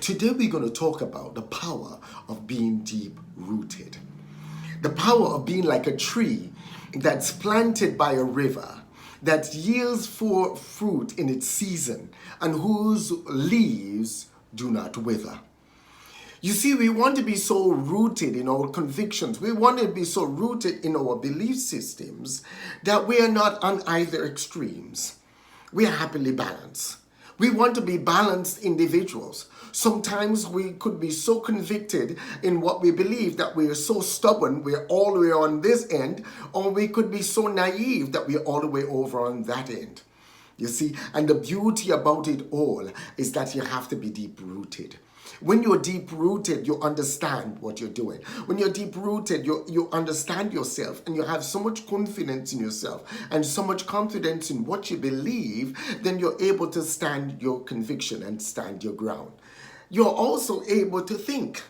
Today we're going to talk about the power of being deep rooted. The power of being like a tree that's planted by a river, that yields for fruit in its season, and whose leaves do not wither. You see, we want to be so rooted in our convictions. We want to be so rooted in our belief systems that we are not on either extremes. We are happily balanced. We want to be balanced individuals. Sometimes we could be so convicted in what we believe that we are so stubborn, we're all the way on this end, or we could be so naive that we're all the way over on that end. You see, and the beauty about it all is that you have to be deep rooted. When you're deep rooted, you understand what you're doing. When you're deep rooted, you understand yourself and you have so much confidence in yourself and so much confidence in what you believe, then you're able to stand your conviction and stand your ground. You're also able to think.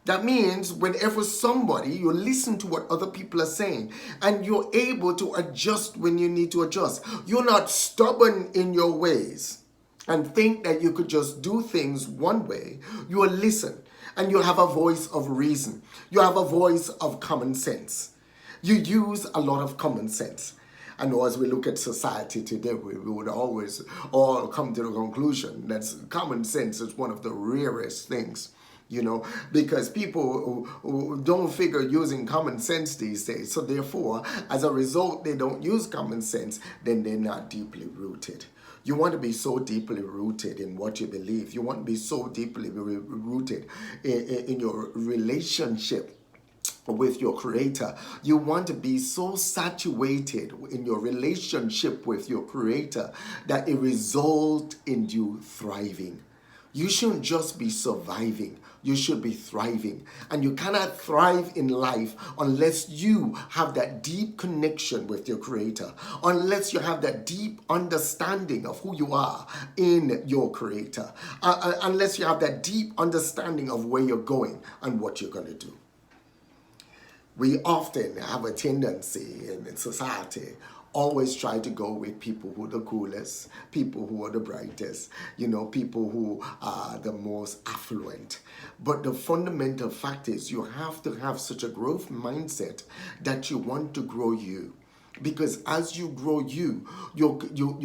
That means whenever you listen to what other people are saying and you're able to adjust when you need to adjust. You're not stubborn in your ways and think that you could just do things one way. You will listen and you have a voice of reason. You have a voice of common sense. You use a lot of common sense. I know as we look at society today, we would always all come to the conclusion that common sense is one of the rarest things. Because people who don't figure using common sense these days. So therefore, as a result, they don't use common sense, then they're not deeply rooted. You want to be so deeply rooted in what you believe. You want to be so deeply rooted in your relationship with your creator. You want to be so saturated in your relationship with your creator that it results in you thriving. You shouldn't just be surviving. You should be thriving. And you cannot thrive in life unless you have that deep connection with your creator. Unless you have that deep understanding of who you are in your creator. Unless you have that deep understanding of where you're going and what you're going to do. We often have a tendency in society always try to go with people who are the coolest, people who are the brightest, people who are the most affluent. But the fundamental fact is you have to have such a growth mindset that you want to grow you. Because as you grow you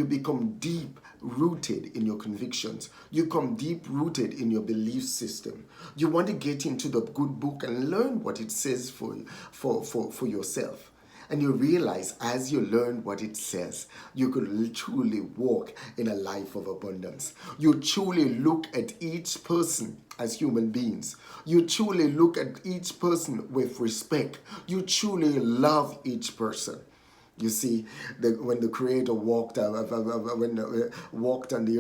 become deep rooted in your convictions. You become deep rooted in your belief system. You want to get into the good book and learn what it says for yourself. And you realize as you learn what it says, you could truly walk in a life of abundance. You truly look at each person as human beings. You truly look at each person with respect. You truly love each person. You see, when the Creator walked on the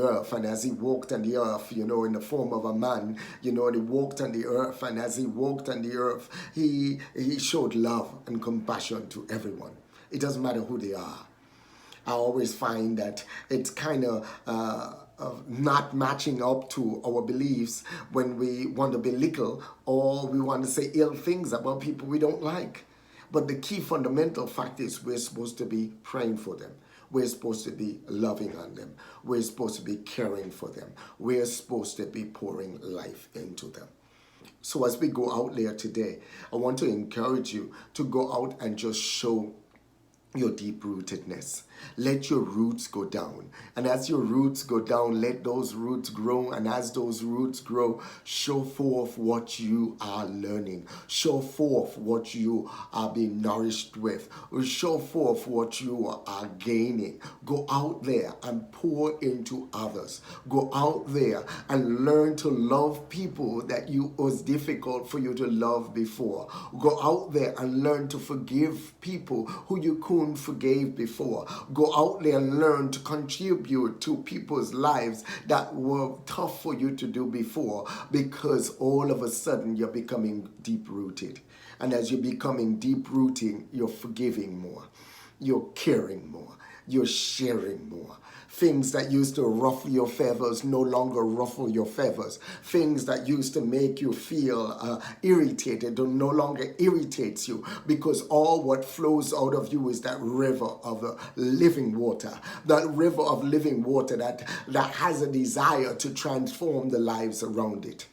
earth, and as he walked on the earth, in the form of a man, he walked on the earth, and as he walked on the earth, he showed love and compassion to everyone. It doesn't matter who they are. I always find that it's kind of not matching up to our beliefs when we want to belittle or we want to say ill things about people we don't like. But the key fundamental fact is we're supposed to be praying for them. We're supposed to be loving on them. We're supposed to be caring for them. We're supposed to be pouring life into them. So as we go out there today, I want to encourage you to go out and just show your deep rootedness. Let your roots go down. And as your roots go down, let those roots grow. And as those roots grow, show forth what you are learning. Show forth what you are being nourished with. Show forth what you are gaining. Go out there and pour into others. Go out there and learn to love people that was difficult for you to love before. Go out there and learn to forgive people who you couldn't forgive before. Go out there and learn to contribute to people's lives that were tough for you to do before, because all of a sudden you're becoming deep rooted. And as you're becoming deep rooted, you're forgiving more. You're caring more. you're sharing more. Things that used to ruffle your feathers no longer ruffle your feathers. Things that used to make you feel irritated no longer irritates you, because all what flows out of you is that river of living water. That river of living water that has a desire to transform the lives around it.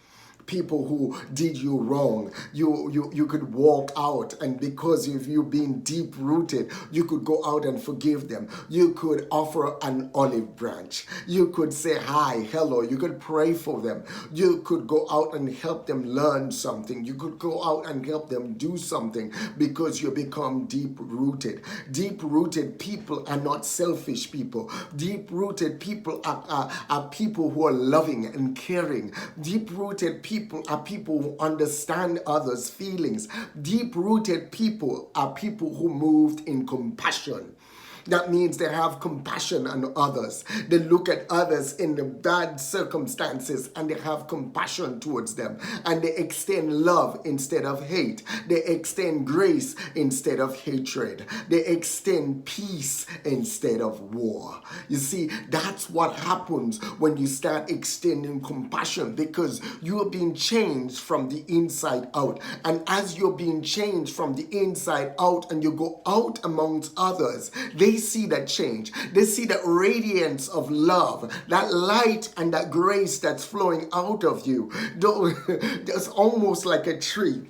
People who did you wrong, you could walk out, and because of you being deep rooted, you could go out and forgive them. You could offer an olive branch. You could say hi, hello. You could pray for them. You could go out and help them learn something. You could go out and help them do something, because you become deep rooted. Deep rooted people are not selfish people. Deep rooted people are people who are loving and caring. Deep rooted people are people who understand others' feelings. Deep-rooted people are people who moved in compassion. That means they have compassion on others. They look at others in the bad circumstances and they have compassion towards them. And they extend love instead of hate. They extend grace instead of hatred. They extend peace instead of war. You see, that's what happens when you start extending compassion, because you are being changed from the inside out. And as you're being changed from the inside out and you go out amongst others, they see that change. They see that radiance of love, that light and that grace that's flowing out of you. It's almost like a tree.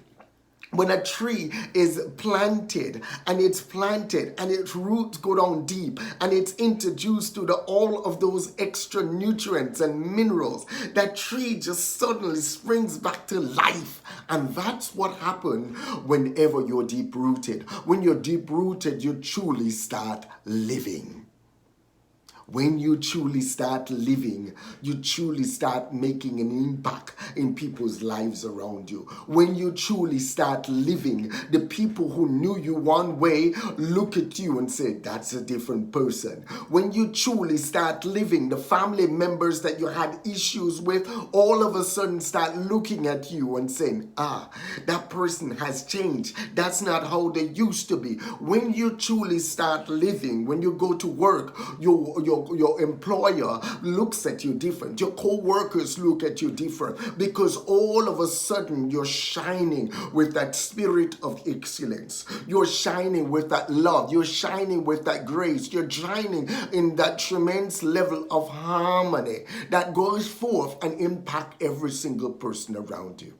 When a tree is planted and its roots go down deep and it's introduced to all of those extra nutrients and minerals, that tree just suddenly springs back to life. And that's what happens whenever you're deep rooted. When you're deep rooted, you truly start living. When you truly start living, you truly start making an impact in people's lives around you. When you truly start living, the people who knew you one way look at you and say, that's a different person. When you truly start living, the family members that you had issues with all of a sudden start looking at you and saying, that person has changed. That's not how they used to be. When you truly start living, when you go to work, your employer looks at you different. Your co-workers look at you different, because all of a sudden you're shining with that spirit of excellence. You're shining with that love. You're shining with that grace. You're shining in that tremendous level of harmony that goes forth and impact every single person around you.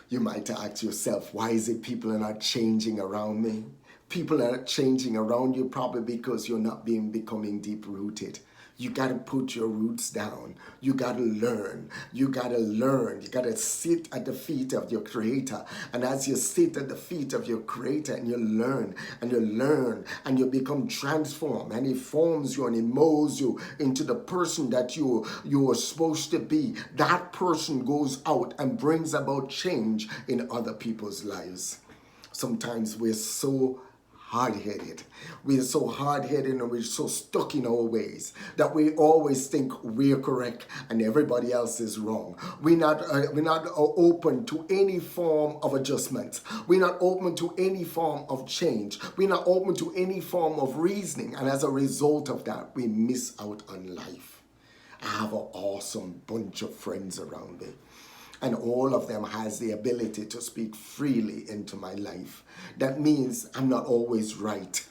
You might ask yourself, why is it people are not changing around me? People are changing around you probably because you're not becoming deep-rooted. You got to put your roots down. You got to learn. You got to learn. You got to sit at the feet of your Creator. And as you sit at the feet of your Creator and you learn and you become transformed, and He forms you and He molds you into the person that you are supposed to be, that person goes out and brings about change in other people's lives. Sometimes we're so hard-headed. We're so hard-headed and we're so stuck in our ways that we always think we're correct and everybody else is wrong. We're not open to any form of adjustment. We're not open to any form of change. We're not open to any form of reasoning. And as a result of that, we miss out on life. I have an awesome bunch of friends around me. And all of them has the ability to speak freely into my life. That means I'm not always right.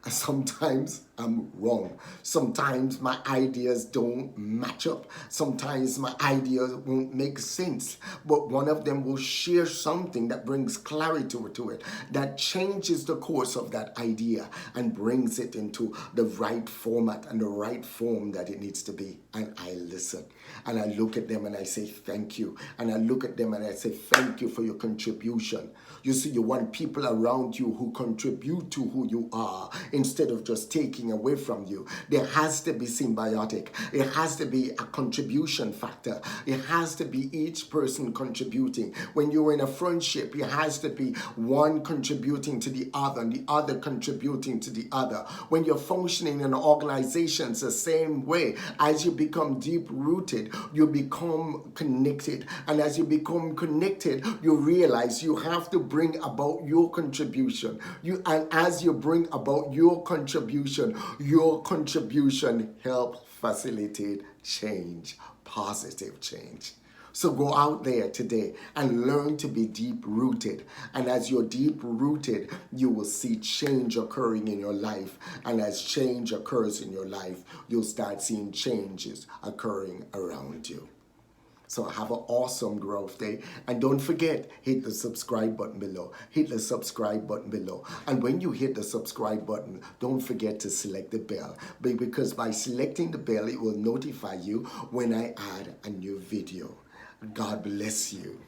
Sometimes I'm wrong. Sometimes my ideas don't match up. Sometimes my ideas won't make sense. But one of them will share something that brings clarity to it, that changes the course of that idea and brings it into the right format and the right form that it needs to be. And I listen. And I look at them and I say, thank you. And I look at them and I say, thank you for your contribution. You see, you want people around you who contribute to who you are instead of just taking away from you. There has to be symbiotic. It has to be a contribution factor. It has to be each person contributing. When you're in a friendship, it has to be one contributing to the other and the other contributing to the other. When you're functioning in organizations the same way, as you become deep-rooted, you become connected. And as you become connected, you realize you have to bring about your contribution. And as you bring about your your contribution helps facilitate change, positive change. So go out there today and learn to be deep rooted. And as you're deep rooted, you will see change occurring in your life. And as change occurs in your life, you'll start seeing changes occurring around you. So have an awesome growth day. And don't forget, hit the subscribe button below. Hit the subscribe button below. And when you hit the subscribe button, don't forget to select the bell. Because by selecting the bell, it will notify you when I add a new video. God bless you.